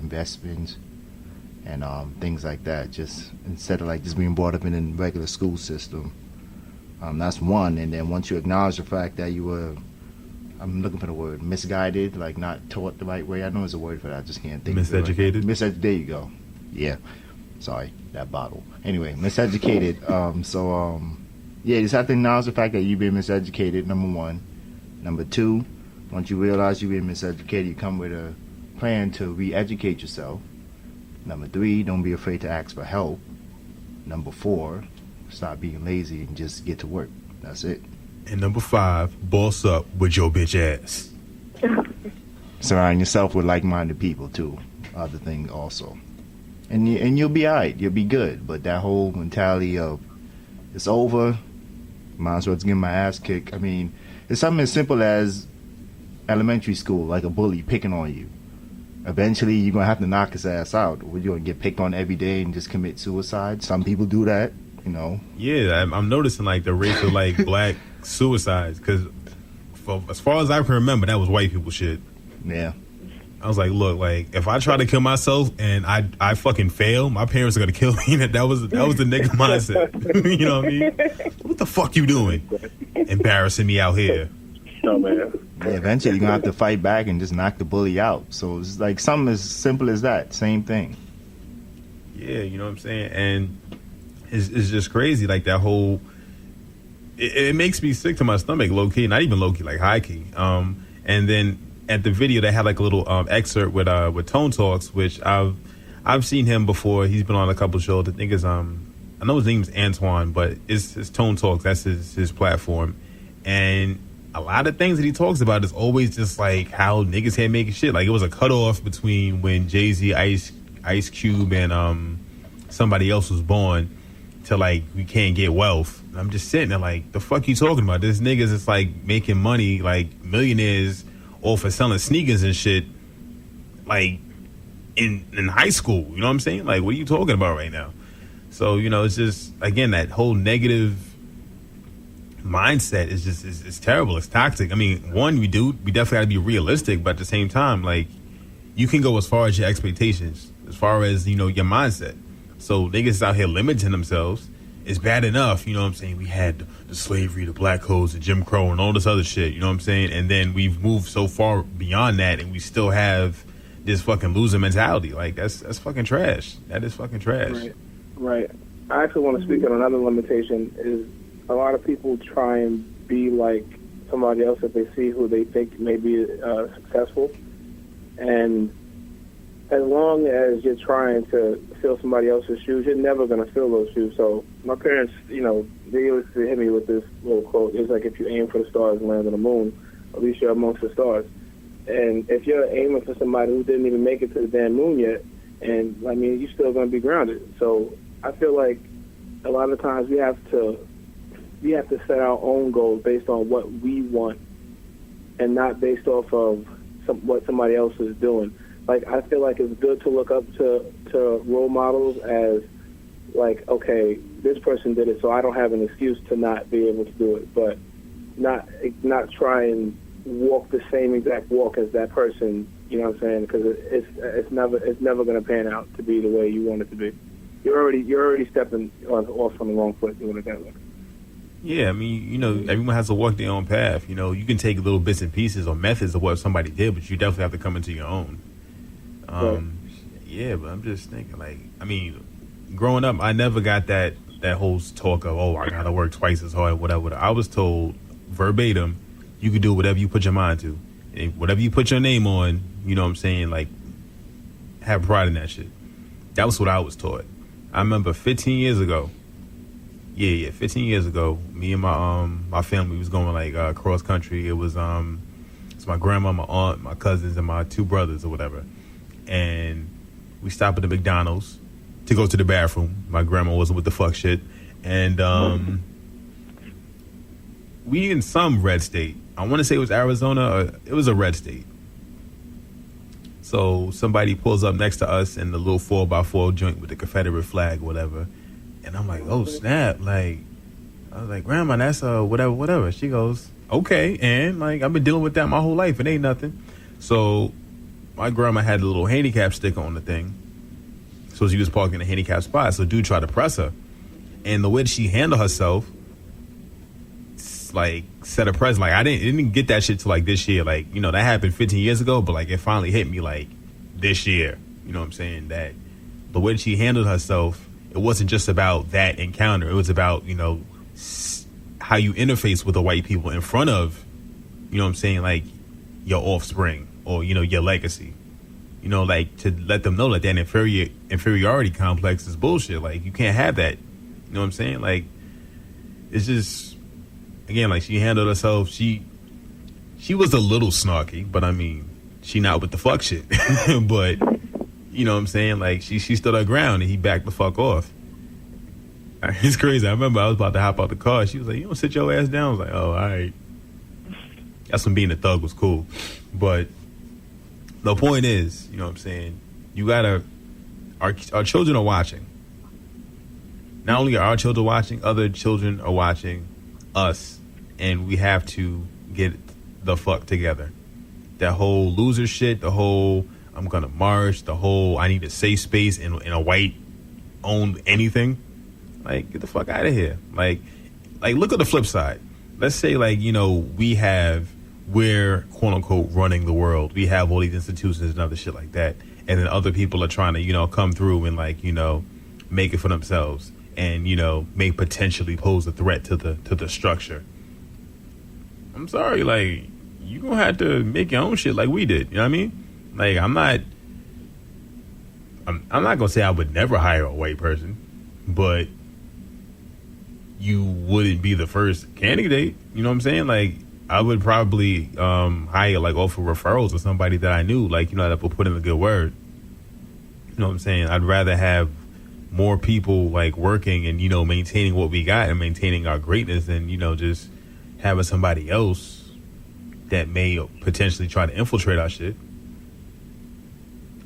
investments and things like that. Just instead of like just being brought up in a regular school system. That's one. And then once you acknowledge the fact that you were, I'm looking for the word, misguided, like not taught the right way. I know there's a word for that. I just can't think. Miseducated. There you go. Yeah. Sorry, that bottle. Anyway, miseducated. Yeah, you just have to acknowledge the fact that you've been miseducated, number one. Number two, once you realize you've been miseducated, you come with a plan to re-educate yourself. Number three, don't be afraid to ask for help. Number four, stop being lazy and just get to work. That's it. And number five, boss up with your bitch ass. Surround yourself with like-minded people, too. Other thing also. And you'll be all right. You'll be good. But that whole mentality of, it's over, might as well just get my ass kicked. I mean, it's something as simple as elementary school, like a bully picking on you. Eventually, you're going to have to knock his ass out. Or you're going to get picked on every day and just commit suicide. Some people do that, you know. Yeah, I'm noticing, like, the rate of, like, black suicides. Because as far as I can remember, that was white people shit. Yeah. I was like, look, like, if I try to kill myself and I fucking fail, my parents are going to kill me. That was the nigga mindset. You know what I mean? What the fuck you doing? Embarrassing me out here. Oh, man. Yeah, eventually you're going to have to fight back and just knock the bully out. So it's like something as simple as that. Same thing. Yeah, you know what I'm saying? And it's just crazy. Like that whole... It makes me sick to my stomach, low-key. Not even low-key, like high-key. And then at the video, they had like a little excerpt with Tone Talks, which I've seen him before. He's been on a couple shows. I think I know his name's Antoine, but it's Tone Talks. That's his platform. And a lot of things that he talks about is always just like how niggas had making shit. Like it was a cutoff between when Jay-Z, Ice Cube, and somebody else was born to like we can't get wealth. And I'm just sitting there like, the fuck you talking about? This niggas is like making money, like millionaires, or for selling sneakers and shit, like in high school. You know what I'm saying? Like, what are you talking about right now? So, you know, it's just, again, that whole negative mindset is just, it's terrible. It's toxic. I mean, one, we definitely got to be realistic, but at the same time, like, you can go as far as your expectations, as far as, you know, your mindset. So niggas out here limiting themselves. It's bad enough, you know what I'm saying? We had the slavery, the black codes, the Jim Crow, and all this other shit, you know what I'm saying? And then we've moved so far beyond that, and we still have this fucking loser mentality. Like, that's fucking trash. That is fucking trash. Right. I actually want to speak on another limitation is a lot of people try and be like somebody else that they see who they think may be successful. And as long as you're trying to fill somebody else's shoes, you're never going to fill those shoes. So my parents, you know, they used to hit me with this little quote. It's like, if you aim for the stars and land on the moon, at least you're amongst the stars. And if you're aiming for somebody who didn't even make it to the damn moon yet, and I mean, you're still going to be grounded. So I feel like a lot of times we have to set our own goals based on what we want, and not based off of what somebody else is doing. Like, I feel like it's good to look up to role models as, like, okay, this person did it, so I don't have an excuse to not be able to do it. But not try and walk the same exact walk as that person. You know what I'm saying? Because it's never going to pan out to be the way you want it to be. You're already stepping off on the wrong foot doing it that way. Yeah, I mean, you know, everyone has to walk their own path. You know, you can take little bits and pieces or methods of what somebody did, but you definitely have to come into your own. Right. Yeah, but I'm just thinking, like, I mean, growing up, I never got that whole talk of, oh, I gotta work twice as hard, whatever. I was told verbatim, you can do whatever you put your mind to. And whatever you put your name on, you know what I'm saying, like, have pride in that shit. That was what I was taught. I remember 15 years ago, 15 years ago, me and my family was going, like, cross country. It was it's my grandma, my aunt, my cousins, and my two brothers or whatever. And we stopped at the McDonald's to go to the bathroom. My grandma wasn't with the fuck shit. And we in some red state. I want to say it was Arizona. Or it was a red state. So somebody pulls up next to us in the little 4x4 joint with the Confederate flag, whatever. And I'm like, oh, snap. Like, I was like, Grandma, that's whatever. She goes, okay. And, like, I've been dealing with that my whole life. It ain't nothing. So my grandma had a little handicap sticker on the thing. So she was parking in a handicap spot. So dude tried to press her. And the way that she handled herself, like, set a precedent. Like, I didn't get that shit till, like, this year. Like, you know, that happened 15 years ago, but, like, it finally hit me, like, this year. You know what I'm saying? That the way that she handled herself, it wasn't just about that encounter. It was about, you know, how you interface with the white people in front of, you know what I'm saying, like, your offspring or, you know, your legacy. You know, like, to let them know that inferiority complex is bullshit. Like, you can't have that. You know what I'm saying? Like, it's just, again, like, she handled herself. She was a little snarky, but I mean, she not with the fuck shit. But, you know what I'm saying? Like, she stood her ground and he backed the fuck off. It's crazy. I remember I was about to hop out the car. She was like, you don't sit your ass down. I was like, oh, all right. That's when being a thug was cool. But the point is, you know what I'm saying, you gotta, our children are watching. Not only are our children watching, other children are watching us, and we have to get the fuck together. That whole loser shit, the whole I'm gonna march, the whole I need a safe space in a white owned anything. Like, get the fuck out of here. Like look at the flip side. Let's say, like, you know, we're quote unquote running the world. We have all these institutions and other shit like that, and then other people are trying to, you know, come through and, like, you know, make it for themselves, and, you know, may potentially pose a threat to the structure. I'm sorry, like, you gonna have to make your own shit like we did. You know what I mean? Like, I'm not gonna say I would never hire a white person, but you wouldn't be the first candidate. You know what I'm saying? Like, I would probably hire, like, offer referrals to somebody that I knew, like, you know, that would put in a good word. You know what I'm saying? I'd rather have more people, like, working and, you know, maintaining what we got and maintaining our greatness than, you know, just having somebody else that may potentially try to infiltrate our shit.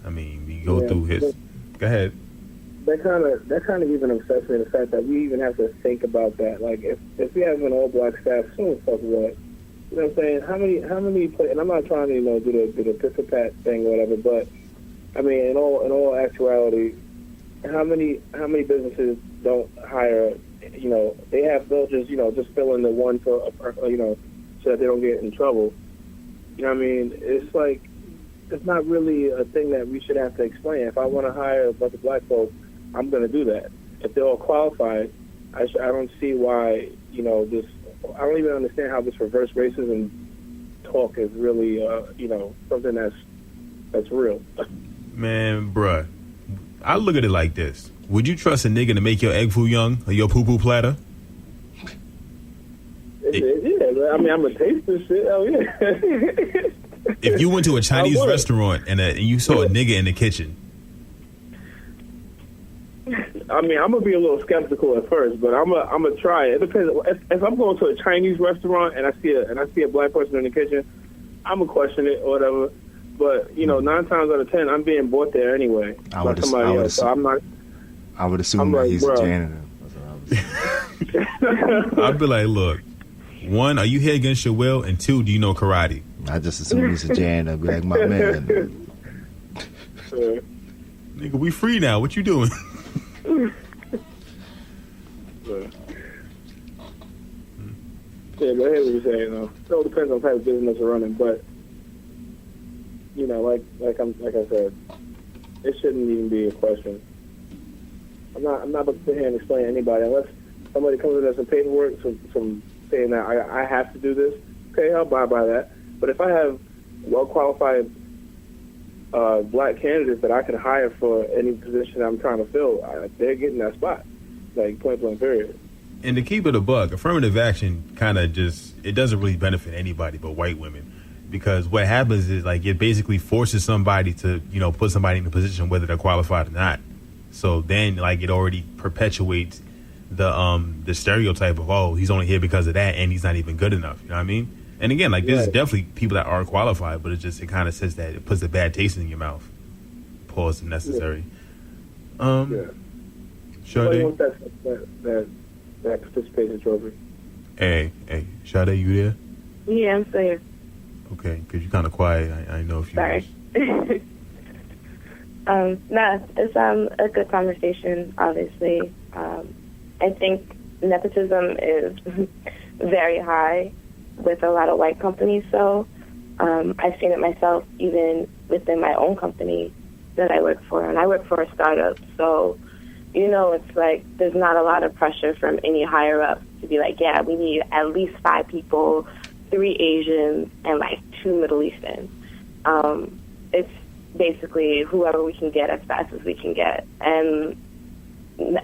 I mean, we go through his... Go ahead. That kind of even upsets me, the fact that we even have to think about that. Like, if we have an all-black staff, so the fuck what? You know what I'm saying? How many and I'm not trying to, you know, do the piss-a-pat thing or whatever, but I mean, in all actuality, how many businesses don't hire, you know, they'll just, you know, just fill in the one for, you know, so that they don't get in trouble. You know what I mean? It's like, it's not really a thing that we should have to explain. If I want to hire a bunch of black folks, I'm going to do that. If they're all qualified, I don't see why, you know, this. I don't even understand how this reverse racism talk is really, you know, something that's real. Man, bruh, I look at it like this. Would you trust a nigga to make your egg foo young or your poo-poo platter? Yeah, I mean, I'm going to taste this shit. Oh, yeah. If you went to a Chinese restaurant and you saw a nigga in the kitchen. I mean, I'm gonna be a little skeptical at first, but I'm gonna try it. It depends. If I'm going to a Chinese restaurant and I see a black person in the kitchen, I'm gonna question it or whatever. But, you know, 9 times out of 10, I'm being brought there anyway by somebody else. So I'm not. I would assume that he's a janitor. I'd be like, look, 1, are you here against your will? And 2, do you know karate? I just assume he's a janitor. I'd be like, my man. Nigga, we free now. What you doing? Yeah, go ahead what you're saying, though. It all depends on the type of business you're running, but, you know, like I said, it shouldn't even be a question. I'm not about to sit here and explain to anybody unless somebody comes in with some paperwork, some saying that I have to do this. Okay, I'll abide by that. But if I have well-qualified black candidates that I can hire for any position I'm trying to fill, they're getting that spot, like, point blank period. And to keep it a buck, affirmative action kind of just, it doesn't really benefit anybody but white women, because what happens is, like, it basically forces somebody to, you know, put somebody in a position whether they're qualified or not. So then, like, it already perpetuates the stereotype of, oh, he's only here because of that and he's not even good enough. You know what I mean? And again, like, there's definitely people that are qualified, but it kind of says that it puts a bad taste in your mouth. Pause if necessary. Sade? Sade? That participation trophy. Hey, Sade, you there? Yeah, I'm saying. Okay, because you're kind of quiet. I know if you... Sorry. No, it's a good conversation, obviously. I think nepotism is very high with a lot of white companies, so I've seen it myself even within my own company that I work for, and I work for a startup, so it's like there's not a lot of pressure from any higher up to be like, yeah, we need at least 5 people, 3 Asians, and like 2 Middle Eastern. It's basically whoever we can get as fast as we can get. And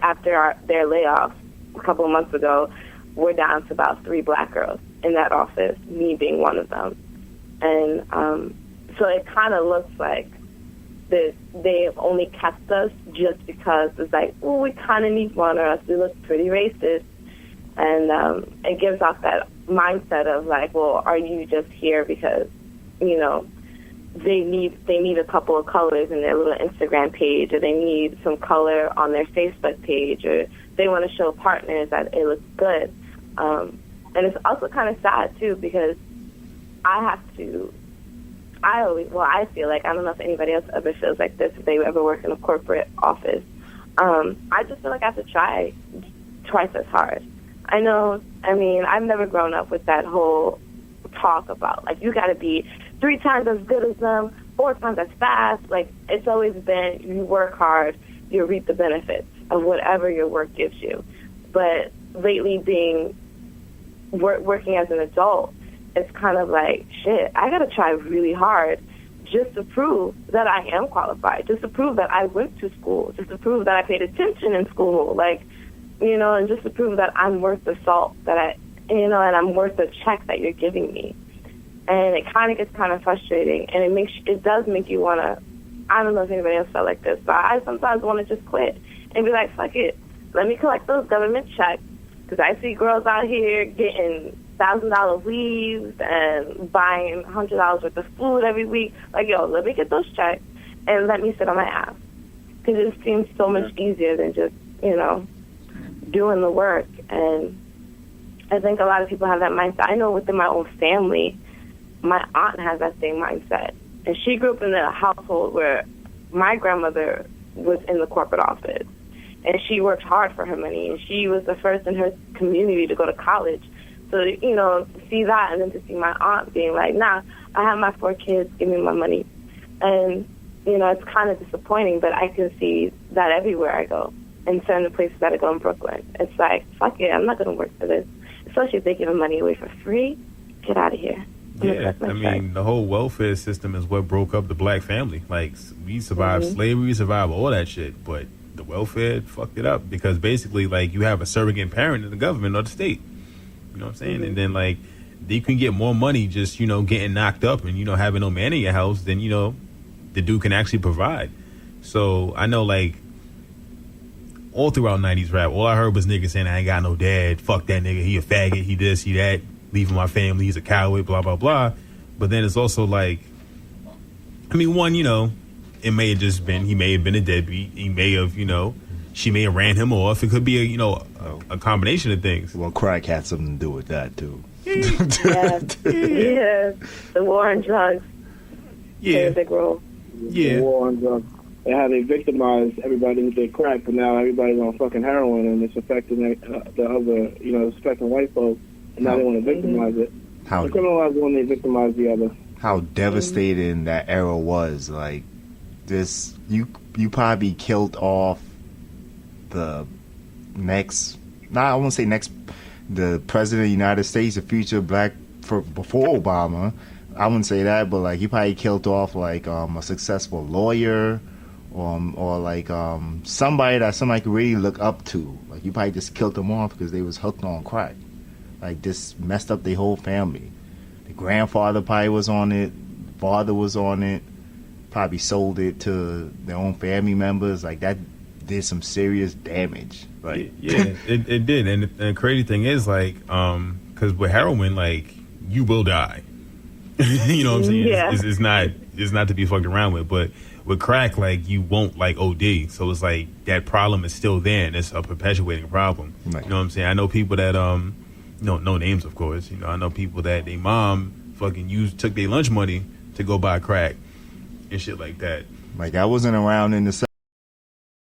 after their layoff a couple of months ago, we're down to about 3 black girls in that office, me being one of them. And so it kind of looks like that they've only kept us just because it's like, oh, we kind of need one or else we look pretty racist. And it gives off that mindset of like, well, are you just here because, they need a couple of colors in their little Instagram page, or they need some color on their Facebook page, or they want to show partners that it looks good. And it's also kind of sad too, because I feel like, I don't know if anybody else ever feels like this if they ever work in a corporate office. I just feel like I have to try twice as hard. I've never grown up with that whole talk about, like, you got to be 3 times as good as them, 4 times as fast. Like, it's always been, you work hard, you reap the benefits of whatever your work gives you. But lately working as an adult, it's kind of like, shit, I got to try really hard just to prove that I am qualified, just to prove that I went to school, just to prove that I paid attention in school, and just to prove that I'm worth the salt and I'm worth the check that you're giving me. And it kind of gets kind of frustrating, and it does make you want to, I don't know if anybody else felt like this, but I sometimes want to just quit and be like, fuck it, let me collect those government checks, because I see girls out here getting $1,000 leaves and buying $100 worth of food every week. Like, yo, let me get those checks and let me sit on my ass, because it seems so much easier than just, doing the work. And I think a lot of people have that mindset. I know within my own family, my aunt has that same mindset. And she grew up in a household where my grandmother was in the corporate office. And she worked hard for her money. And she was the first in her community to go to college. So, to see that, and then to see my aunt being like, nah, I have my 4 kids, give me my money. And, it's kind of disappointing, but I can see that everywhere I go. In certain places that I go in Brooklyn. It's like, fuck it, I'm not going to work for this. Especially if they're giving money away for free. Get out of here. Yeah, the whole welfare system is what broke up the black family. Like, we survived slavery, we survived all that shit, but the welfare fucked it up, because basically, like, you have a surrogate parent in the government or the state. You know what I'm saying? And then, like, you can get more money just, getting knocked up and, having no man in your house than, the dude can actually provide. So, I know, like, all throughout 90s rap, all I heard was niggas saying, I ain't got no dad, fuck that nigga, he a faggot, he this, he that, leaving my family, he's a coward, blah, blah, blah. But then it's also like, one, it may have just been, he may have been a deadbeat, he may have, she may have ran him off. It could be a combination of things. Well, crack had something to do with that, too. Yeah, the war on drugs played a big role. Yeah. The war on drugs. And how they victimize everybody with their crack, but now everybody's on fucking heroin, and it's affecting the other, it's affecting white folks, and now they want to victimize it. They criminalize one, they victimize the other. How devastating that era was. Like, this, you probably killed off the next, I won't say next, the president of the United States, the future black, before Obama. I wouldn't say that, but like, you probably killed off like a successful lawyer, or like somebody that somebody could really look up to. Like, you probably just killed them off because they was hooked on crack. Like, this messed up their whole family. The grandfather probably was on it, father was on it, probably sold it to their own family members. Like, that did some serious damage. Like, yeah, it did. And the crazy thing is, like, because with heroin, like, you will die. You know what I'm saying? Yeah. It's not to be fucked around with, but with crack, like, you won't, like, OD. So it's like that problem is still there, and it's a perpetuating problem. Right. You know what I'm saying? I know people that, no names, of course. I know people that their mom fucking took their lunch money to go buy crack. and shit like that. Like I wasn't around in the